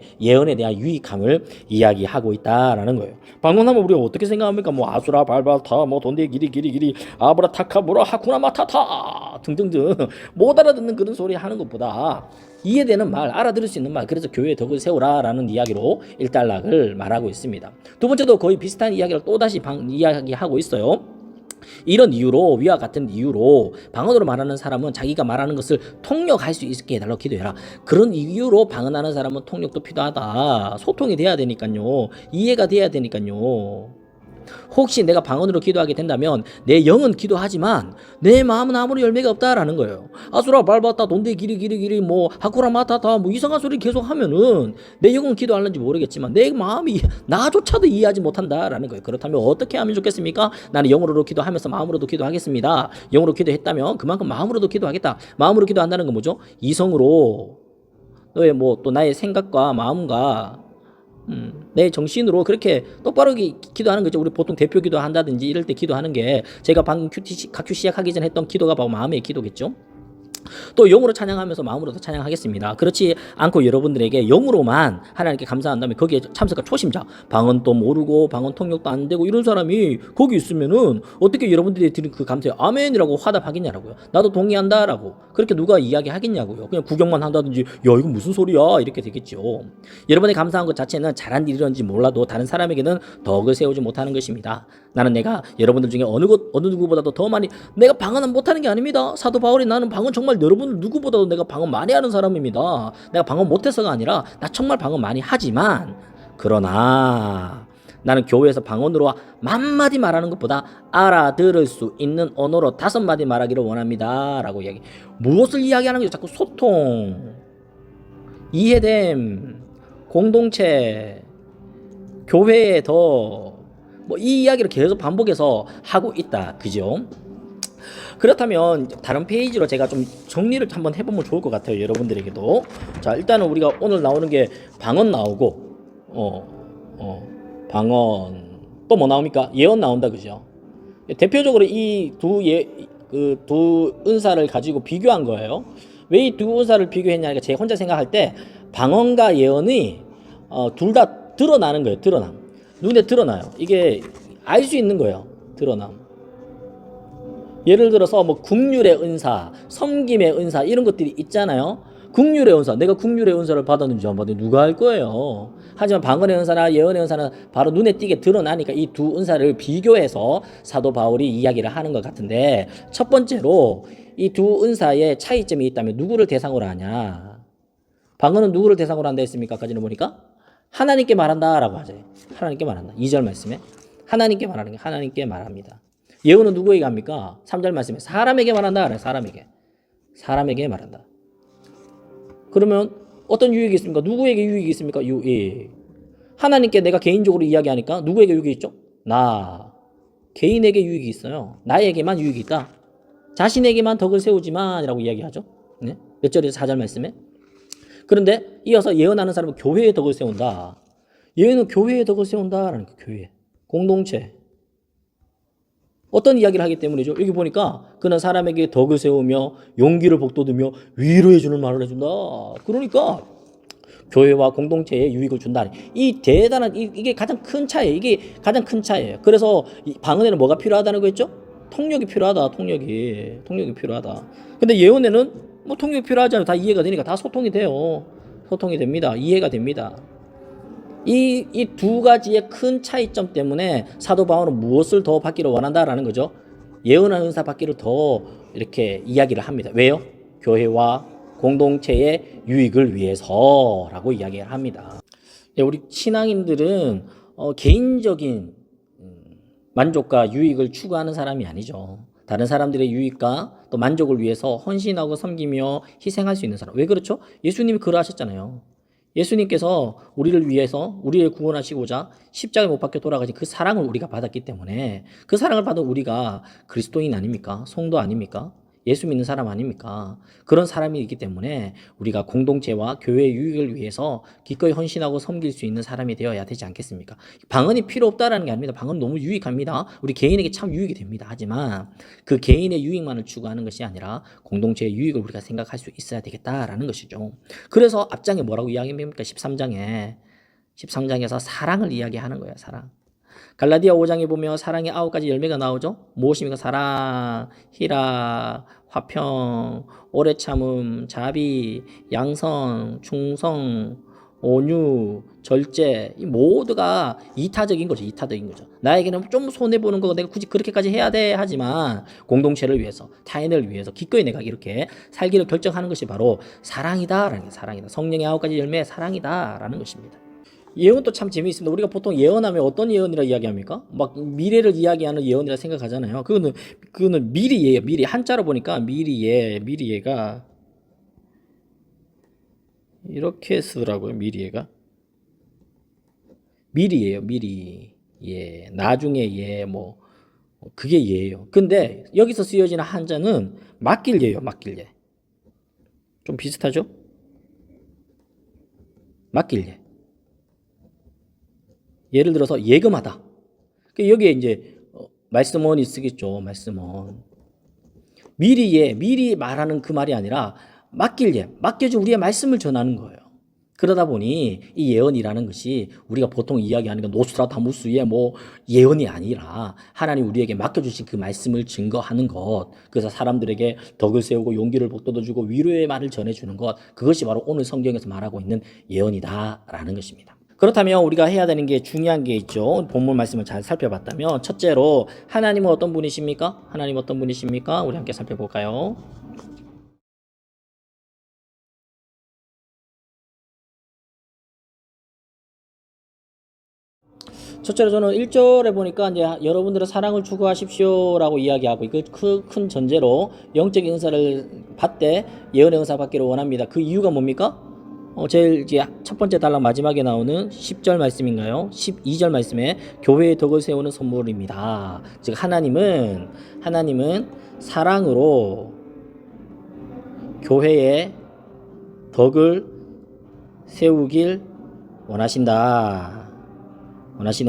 때문에 예언에 대한 유익함을 이야기하고 있다라는 거예요. 방언하면 우리가 어떻게 생각합니까? 뭐 아수라 발바타 뭐 돈데 기리 아브라 타카 뭐라 하쿠나 마타타 등등등 못 알아듣는 그런 소리 하는 것보다 이해되는 말, 알아들을 수 있는 말, 그래서 교회에 덕을 세우라라는 이야기로 일단락을 말하고 있습니다. 두 번째도 거의 비슷한 이야기를 또다시 이야기하고 있어요. 이런 이유로, 위와 같은 이유로 방언으로 말하는 사람은 자기가 말하는 것을 통역할 수 있게 해달라고 기도해라. 그런 이유로 방언하는 사람은 통역도 필요하다. 소통이 돼야 되니까요. 이해가 돼야 되니까요. 혹시 내가 방언으로 기도하게 된다면 내 영은 기도하지만 내 마음은 아무런 열매가 없다라는 거예요. 아수라 발바타 돈데 기리 뭐 하쿠라 마타타 뭐 이상한 소리 계속 하면은 내 영은 기도하는지 모르겠지만 내 마음이 나조차도 이해하지 못한다라는 거예요. 그렇다면 어떻게 하면 좋겠습니까? 나는 영으로도 기도하면서 마음으로도 기도하겠습니다. 영으로 기도했다면 그만큼 마음으로도 기도하겠다. 마음으로 기도한다는 건 뭐죠? 이성으로 너의 뭐 또 나의 생각과 마음과 내 정신으로 그렇게 똑바로 기도하는 거죠. 우리 보통 대표 기도한다든지 이럴 때 기도하는 게 제가 방금 큐 시작하기 전에 했던 기도가 바로 마음의 기도겠죠. 또 영으로 찬양하면서 마음으로도 찬양하겠습니다. 그렇지 않고 여러분들에게 영으로만 하나님께 감사한다면 거기에 참석한 초심자, 방언도 모르고 방언 통역도 안 되고 이런 사람이 거기 있으면은 어떻게 여러분들이 드린 그 감사에 아멘이라고 화답하겠냐라고요. 나도 동의한다라고 그렇게 누가 이야기하겠냐고요. 그냥 구경만 한다든지 야 이건 무슨 소리야 이렇게 되겠죠. 여러분의 감사한 것 자체는 잘한 일이런지 몰라도 다른 사람에게는 덕을 세우지 못하는 것입니다. 나는 내가 여러분들 중에 어느 누구보다도 더 많이 내가 방언은 못하는 게 아닙니다. 사도 바울이 나는 방언 정말 여러분 누구보다도 내가 방언 많이 하는 사람입니다. 내가 방언 못해서가 아니라 나 정말 방언 많이 하지만 그러나 나는 교회에서 방언으로 만마디 말하는 것보다 알아들을 수 있는 언어로 5마디 말하기를 원합니다 라고 이야기. 무엇을 이야기하는 거죠? 자꾸 소통, 이해됨, 공동체, 교회에 더 뭐 이 이야기를 계속 반복해서 하고 있다. 그죠? 그렇다면 다른 페이지로 제가 좀 정리를 한번 해보면 좋을 것 같아요. 여러분들에게도. 자, 일단은 우리가 오늘 나오는 게 방언 나오고 방언 또 뭐 나옵니까? 예언 나온다. 그죠? 대표적으로 이 두 은사를 가지고 비교한 거예요. 왜 이 두 은사를 비교했냐니까 제가 혼자 생각할 때 방언과 예언이 둘 다 드러나는 거예요. 드러남. 눈에 드러나요. 이게 알 수 있는 거예요. 드러남. 예를 들어서 뭐 국률의 은사, 섬김의 은사 이런 것들이 있잖아요. 국률의 은사, 내가 국률의 은사를 받았는지 안 받았는지 누가 알 거예요. 하지만 방언의 은사나 예언의 은사는 바로 눈에 띄게 드러나니까 이 두 은사를 비교해서 사도 바울이 이야기를 하는 것 같은데 첫 번째로 이 두 은사의 차이점이 있다면 누구를 대상으로 하냐. 방언은 누구를 대상으로 한다 했습니까? 아까전에 보니까 하나님께 말한다라고 하죠. 하나님께 말한다. 2절 말씀에 하나님께 말하는 게 하나님께 말합니다. 예언은 누구에게 합니까? 3절 말씀에 사람에게 말한다. 사람에게 말한다. 그러면 어떤 유익이 있습니까? 누구에게 유익이 있습니까? 유익. 하나님께 내가 개인적으로 이야기하니까 누구에게 유익이 있죠? 나. 개인에게 유익이 있어요. 나에게만 유익이 있다. 자신에게만 덕을 세우지만 이라고 이야기하죠. 네? 몇 절에서 4절 말씀에. 그런데 이어서 예언하는 사람은 교회에 덕을 세운다. 예언은 교회에 덕을 세운다라는 거. 교회. 공동체. 어떤 이야기를 하기 때문이죠. 여기 보니까 그는 사람에게 덕을 세우며 용기를 북돋우며 위로해 주는 말을 해준다. 그러니까 교회와 공동체에 유익을 준다. 이 대단한 이게 가장 큰 차이에요. 이게 가장 큰 차이예요. 그래서 이 방언에는 뭐가 필요하다는 거였죠? 통역이 필요하다. 통역이 필요하다. 근데 예언에는 뭐 통역이 필요하지 않아요. 다 이해가 되니까 다 소통이 돼요. 소통이 됩니다. 이해가 됩니다. 이 두 가지의 큰 차이점 때문에 사도 바울은 무엇을 더 받기를 원한다라는 거죠. 예언의 은사 받기를 더 이렇게 이야기를 합니다. 왜요? 교회와 공동체의 유익을 위해서라고 이야기를 합니다. 우리 신앙인들은 개인적인 만족과 유익을 추구하는 사람이 아니죠. 다른 사람들의 유익과 또 만족을 위해서 헌신하고 섬기며 희생할 수 있는 사람. 왜 그렇죠? 예수님이 그러하셨잖아요. 예수님께서 우리를 위해서 우리를 구원하시고자 십자가에 못 박혀 돌아가신 그 사랑을 우리가 받았기 때문에 그 사랑을 받은 우리가 그리스도인 아닙니까? 성도 아닙니까? 예수 믿는 사람 아닙니까? 그런 사람이 있기 때문에 우리가 공동체와 교회의 유익을 위해서 기꺼이 헌신하고 섬길 수 있는 사람이 되어야 되지 않겠습니까? 방언이 필요 없다라는 게 아닙니다. 방언 너무 유익합니다. 우리 개인에게 참 유익이 됩니다. 하지만 그 개인의 유익만을 추구하는 것이 아니라 공동체의 유익을 우리가 생각할 수 있어야 되겠다라는 것이죠. 그래서 앞장에 뭐라고 이야기합니까? 13장에서 사랑을 이야기하는 거예요. 사랑. 갈라디아 5장에 보면 사랑의 9가지 열매가 나오죠. 무엇입니까? 사랑, 희락, 화평, 오래 참음, 자비, 양선, 충성, 온유, 절제, 이 모두가 이타적인 거죠. 이타적인 거죠. 나에게는 좀 손해보는 거 내가 굳이 그렇게까지 해야 돼 하지만 공동체를 위해서, 타인을 위해서 기꺼이 내가 이렇게 살기를 결정하는 것이 바로 사랑이다라는 게 사랑이다. 성령의 9가지 열매 사랑이다라는 것입니다. 예언도 참 재미있습니다. 우리가 보통 예언하면 어떤 예언이라 이야기합니까? 막 미래를 이야기하는 예언이라 생각하잖아요. 그거는 미리예요. 미리 한자로 보니까 미리예가 이렇게 쓰더라고요. 미리예가 미리예요. 미리 예 나중에 예 뭐 그게 예예요. 근데 여기서 쓰여지는 한자는 맡길 예요. 맡길 예. 좀 비슷하죠? 맡길 예. 예를 들어서 예금하다. 여기에 이제 말씀원이 쓰겠죠. 말씀원. 미리 말하는 그 말이 아니라 맡겨줘 우리의 말씀을 전하는 거예요. 그러다 보니 이 예언이라는 것이 우리가 보통 이야기하는 건 노스트라다무스의 뭐 예언이 아니라 하나님 우리에게 맡겨주신 그 말씀을 증거하는 것, 그래서 사람들에게 덕을 세우고 용기를 북돋아주고 위로의 말을 전해주는 것, 그것이 바로 오늘 성경에서 말하고 있는 예언이다라는 것입니다. 그렇다면 우리가 해야 되는 게 중요한 게 있죠. 본문 말씀을 잘 살펴봤다면 첫째로 하나님은 어떤 분이십니까? 하나님 어떤 분이십니까? 우리 함께 살펴볼까요? 첫째로 저는 1절에 보니까 이제 여러분들은 사랑을 추구하십시오라고 이야기하고 그 큰 전제로 영적인 은사를 받되 예언의 은사 받기를 원합니다. 그 이유가 뭡니까? 제일 이제 첫 번째 단락 마지막에 나오는 10절 말씀인가요? 12절 말씀에 교회의 덕을 세우는 선물입니다. 즉 하나님은 사랑으로 교회의 덕을 세우길 원하시는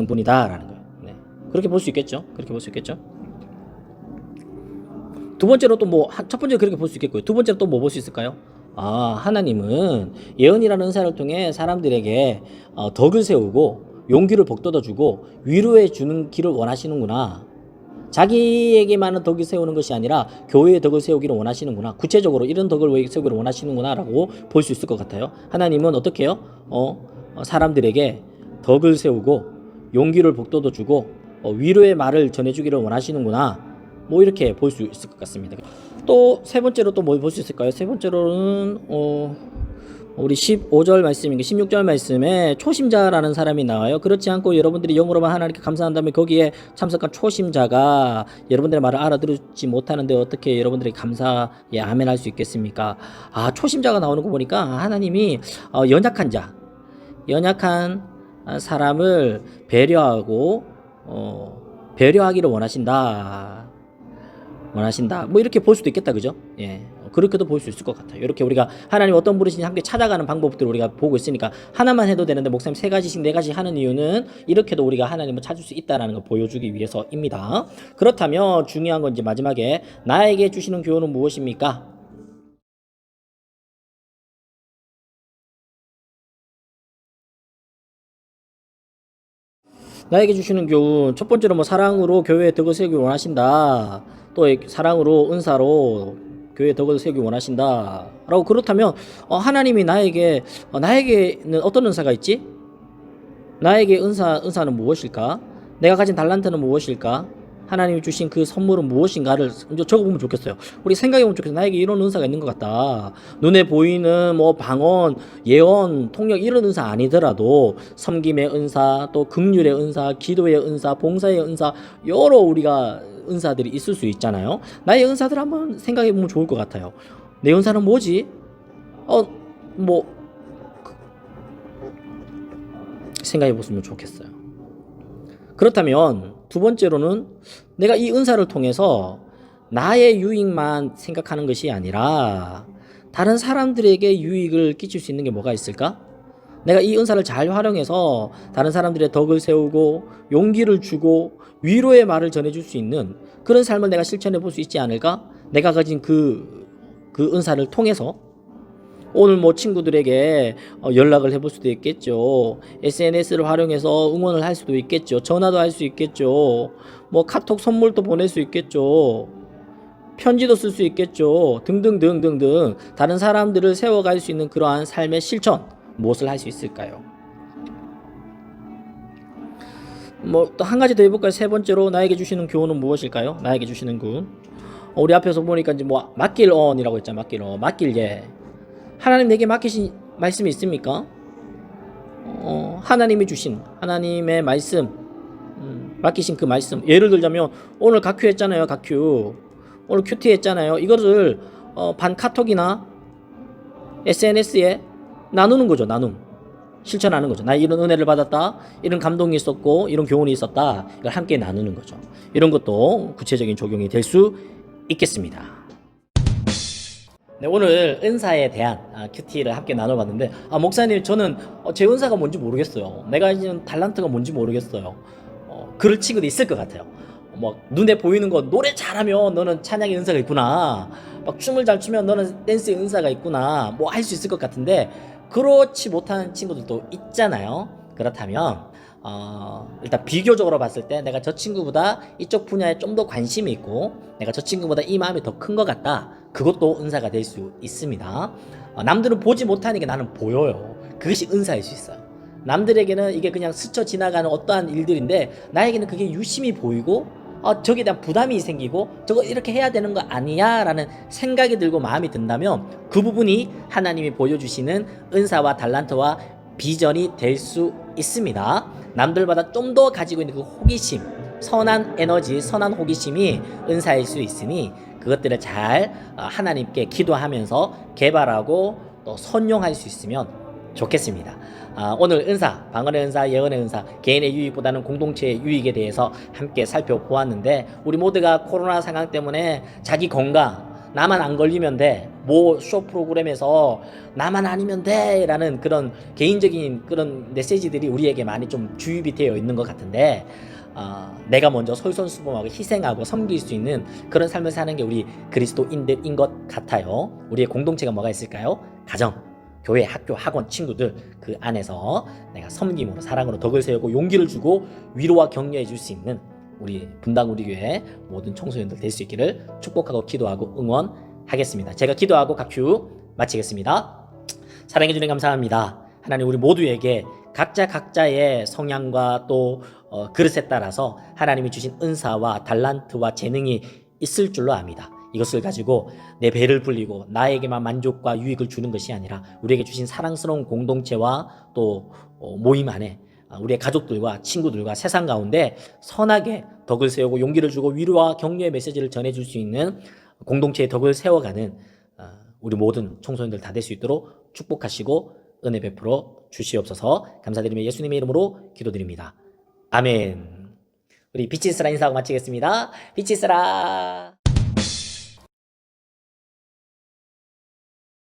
분이다라는 거예요. 네. 그렇게 볼 수 있겠죠. 두 번째로 또 첫 번째로 그렇게 볼 수 있겠고요. 두 번째로 또 뭐 볼 수 있을까요? 하나님은 예언이라는 은사를 통해 사람들에게 덕을 세우고 용기를 북돋아주고 위로해 주는 길을 원하시는구나. 자기에게만은 덕을 세우는 것이 아니라 교회의 덕을 세우기를 원하시는구나. 구체적으로 이런 덕을 왜 세우기를 원하시는구나라고 볼 수 있을 것 같아요. 하나님은 어떻게 해요? 사람들에게 덕을 세우고 용기를 북돋아주고 위로의 말을 전해주기를 원하시는구나. 뭐 이렇게 볼 수 있을 것 같습니다. 또 세 번째로 또 뭘 볼 수 있을까요? 세 번째로는 우리 15절 말씀인가 16절 말씀에 초심자라는 사람이 나와요. 그렇지 않고 여러분들이 영으로만 하나님께 감사한다면 거기에 참석한 초심자가 여러분들의 말을 알아들지 못하는데 어떻게 여러분들이 감사에 아멘할 수 있겠습니까? 초심자가 나오는 거 보니까 하나님이 연약한 사람을 배려하고 배려하기를 원하신다. 뭐 이렇게 볼 수도 있겠다, 그죠? 예, 그렇게도 볼 수 있을 것 같아요. 이렇게 우리가 하나님 어떤 분이신지 함께 찾아가는 방법들을 우리가 보고 있으니까 하나만 해도 되는데 목사님 3가지씩 4가지 하는 이유는 이렇게도 우리가 하나님을 찾을 수 있다라는 걸 보여주기 위해서입니다. 그렇다면 중요한 건 이제 마지막에 나에게 주시는 교훈은 무엇입니까? 나에게 주시는 교훈 첫 번째로 사랑으로 교회의 덕을 세우기 원하신다. 또 사랑으로 은사로 교회의 덕을 세우기 원하신다. 라고 그렇다면 하나님이 나에게는 어떤 은사가 있지? 나에게 은사는 무엇일까? 내가 가진 달란트는 무엇일까? 하나님이 주신 그 선물은 무엇인가를 적어보면 좋겠어요. 우리 생각해보면 좋겠어요. 나에게 이런 은사가 있는 것 같다. 눈에 보이는 방언, 예언, 통역 이런 은사 아니더라도 섬김의 은사, 또 긍휼의 은사, 기도의 은사, 봉사의 은사 여러 우리가 은사들이 있을 수 있잖아요. 나의 은사들 한번 생각해보면 좋을 것 같아요. 내 은사는 뭐지? 생각해보시면 좋겠어요. 그렇다면 두 번째로는 내가 이 은사를 통해서 나의 유익만 생각하는 것이 아니라 다른 사람들에게 유익을 끼칠 수 있는 게 뭐가 있을까? 내가 이 은사를 잘 활용해서 다른 사람들의 덕을 세우고 용기를 주고 위로의 말을 전해줄 수 있는 그런 삶을 내가 실천해 볼 수 있지 않을까? 내가 가진 그 은사를 통해서 오늘 뭐 친구들에게 연락을 해볼 수도 있겠죠. SNS를 활용해서 응원을 할 수도 있겠죠. 전화도 할 수 있겠죠. 뭐 카톡 선물도 보낼 수 있겠죠. 편지도 쓸 수 있겠죠. 등등등등등 다른 사람들을 세워갈 수 있는 그러한 삶의 실천 무엇을 할 수 있을까요? 뭐 또 한 가지 더 해볼까요? 세 번째로 나에게 주시는 교훈은 무엇일까요? 나에게 주시는 군 우리 앞에서 보니까 이제 뭐 맡길 언이라고 했잖아. 맡길 예. 하나님 내게 맡기신 말씀이 있습니까? 하나님이 주신 하나님의 말씀 맡기신 그 말씀 예를 들자면 오늘 각큐 했잖아요. 각큐 오늘 큐티 했잖아요. 이거를 반 카톡이나 SNS에 나누는 거죠. 실천하는 거죠. 나 이런 은혜를 받았다. 이런 감동이 있었고 이런 교훈이 있었다. 이걸 함께 나누는 거죠. 이런 것도 구체적인 적용이 될 수 있겠습니다. 네, 오늘 은사에 대한 큐티를 함께 나눠봤는데 목사님 저는 제 은사가 뭔지 모르겠어요. 내가 가진 달란트가 뭔지 모르겠어요. 그럴 친구도 있을 것 같아요. 뭐 눈에 보이는 거 노래 잘하면 너는 찬양의 은사가 있구나. 막 춤을 잘 추면 너는 댄스의 은사가 있구나. 뭐 할 수 있을 것 같은데 그렇지 못한 친구들도 있잖아요. 그렇다면 일단 비교적으로 봤을 때 내가 저 친구보다 이쪽 분야에 좀 더 관심이 있고 내가 저 친구보다 이 마음이 더 큰 것 같다. 그것도 은사가 될 수 있습니다. 남들은 보지 못하는 게 나는 보여요. 그것이 은사일 수 있어요. 남들에게는 이게 그냥 스쳐 지나가는 어떠한 일들인데 나에게는 그게 유심히 보이고 저기에 대한 부담이 생기고 저거 이렇게 해야 되는 거 아니야 라는 생각이 들고 마음이 든다면 그 부분이 하나님이 보여주시는 은사와 달란트와 비전이 될 수 있습니다. 남들보다 좀 더 가지고 있는 그 호기심, 선한 에너지, 선한 호기심이 은사일 수 있으니 그것들을 잘 하나님께 기도하면서 개발하고 또 선용할 수 있으면 좋겠습니다. 오늘 은사, 방언의 은사, 예언의 은사, 개인의 유익보다는 공동체의 유익에 대해서 함께 살펴보았는데 우리 모두가 코로나 상황 때문에 자기 건강, 나만 안 걸리면 돼, 뭐 쇼 프로그램에서 나만 아니면 돼 라는 그런 개인적인 그런 메시지들이 우리에게 많이 좀 주입이 되어 있는 것 같은데 내가 먼저 솔선수범하고 희생하고 섬길 수 있는 그런 삶을 사는 게 우리 그리스도인들인 것 같아요. 우리의 공동체가 뭐가 있을까요? 가정, 교회, 학교, 학원, 친구들 그 안에서 내가 섬김으로 사랑으로 덕을 세우고 용기를 주고 위로와 격려해 줄 수 있는 우리 분당 우리 교회 모든 청소년들 될 수 있기를 축복하고 기도하고 응원하겠습니다. 제가 기도하고 각큐 마치겠습니다. 사랑해 주님 감사합니다. 하나님 우리 모두에게 각자의 성향과 또 그릇에 따라서 하나님이 주신 은사와 달란트와 재능이 있을 줄로 압니다. 이것을 가지고 내 배를 불리고 나에게만 만족과 유익을 주는 것이 아니라 우리에게 주신 사랑스러운 공동체와 또 모임 안에 우리의 가족들과 친구들과 세상 가운데 선하게 덕을 세우고 용기를 주고 위로와 격려의 메시지를 전해줄 수 있는 공동체의 덕을 세워가는 우리 모든 청소년들 다 될 수 있도록 축복하시고 은혜 베풀어 주시옵소서. 감사드리며 예수님의 이름으로 기도드립니다. 아멘. 우리 빛이 있으라 인사하고 마치겠습니다. 빛이 있으라.